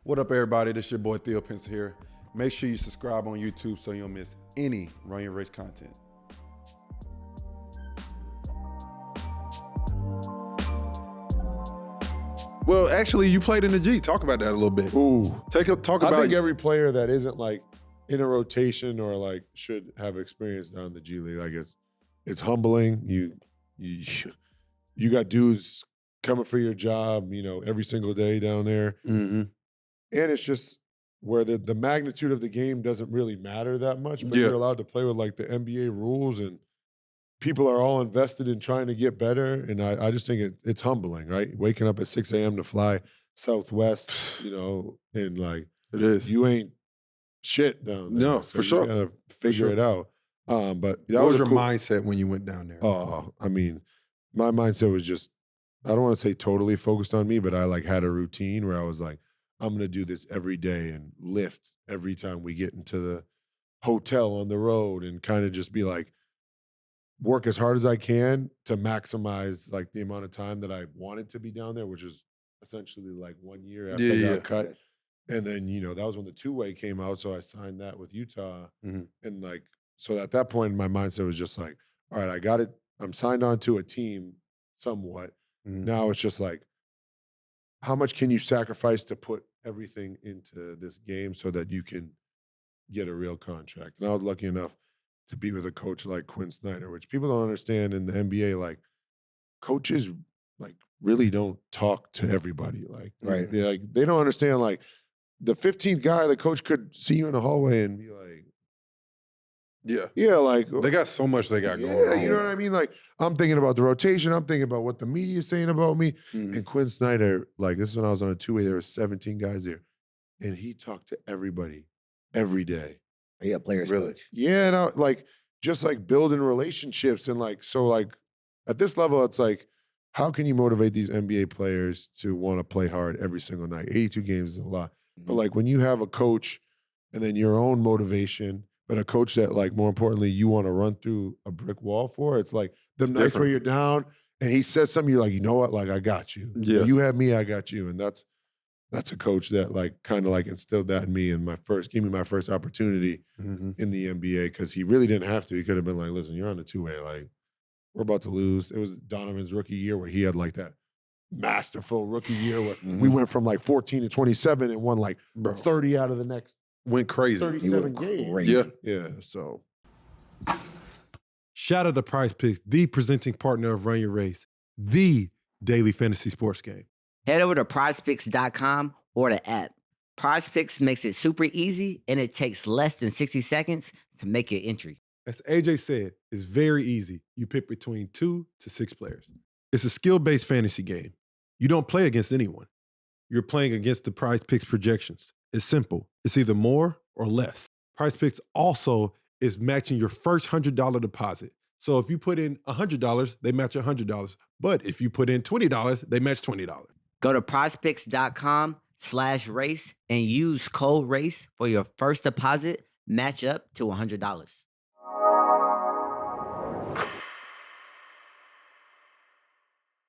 What up, everybody? This is your boy Theo Pinson here. Make sure you subscribe on YouTube so you don't miss any Run Your Race content. Well, actually, you played in the G. Talk about that a little bit. Ooh. Talk about. I think every player that isn't like in a rotation or like should have experience down the G League. Like it's humbling. You got dudes coming for your job, every single day down there. Mm-hmm. And it's just where the magnitude of the game doesn't really matter that much, but Yeah. you're allowed to play with like the NBA rules and people are all invested in trying to get better. And I just think it's humbling, right? Waking up at 6 a.m. to fly Southwest, and like It is. you ain't shit down there. No, So for you sure. gotta figure it out. But that What was a your cool mindset when you went down there? Oh, I mean, my mindset was just, I don't want to say totally focused on me, but I like had a routine where I was like, I'm going to do this every day and lift every time we get into the hotel on the road and kind of just be like, work as hard as I can to maximize like the amount of time that I wanted to be down there, which is essentially like 1 year after I got cut. And then, that was when the two-way came out. So I signed that with Utah. Mhm. And like, so at that point, my mindset was just like, all right, I got it. I'm signed on to a team somewhat. Mhm. Now it's just like, how much can you sacrifice to put everything into this game so that you can get a real contract? And I was lucky enough to be with a coach like Quinn Snyder, which people don't understand in the NBA. Like, coaches like really don't talk to everybody. Like, Right. They don't understand. Like, the 15th guy, the coach could see you in the hallway and be like, yeah, like They got so much they got going on. you know what I mean? Like, I'm thinking about the rotation. I'm thinking about what the media is saying about me. Mhm. And Quinn Snyder, like, this is when I was on a two-way. There were 17 guys there. And he talked to everybody every day. Yeah, players coach. Yeah, and just like building relationships. And like, so like at this level, it's like, how can you motivate these NBA players to want to play hard every single night? 82 games is a lot. But like when you have a coach and then your own motivation, but a coach that like more importantly, you want to run through a brick wall for, it's like the nights different. where you're down and he says something, you're like, you know what? Like, I got you. Yeah. You have me, I got you. And that's a coach that like kind of like instilled that in me and gave me my first opportunity Mhm. in the NBA because he really didn't have to. He could have been like, listen, you're on the two-way. Like, we're about to lose. It was Donovan's rookie year where he had like that masterful rookie year where we went from like 14 to 27 and won like 30 out of the next Went crazy. 37 games. Yeah. Yeah, so. Shout out to Prize Picks, the presenting partner of Run Your Race, the daily fantasy sports game. Head over to prizepicks.com or the app. PrizePicks makes it super easy and it takes less than 60 seconds to make your entry. As AJ said, it's very easy. You pick between 2 to 6 players. It's a skill-based fantasy game. You don't play against anyone. You're playing against the Prize Picks projections. It's simple. It's either more or less. Prize Picks also is matching your first $100 deposit. So if you put in $100, they match $100. But if you put in $20, they match $20. Go to prizepicks.com/race and use code RACE for your first deposit match up to $100.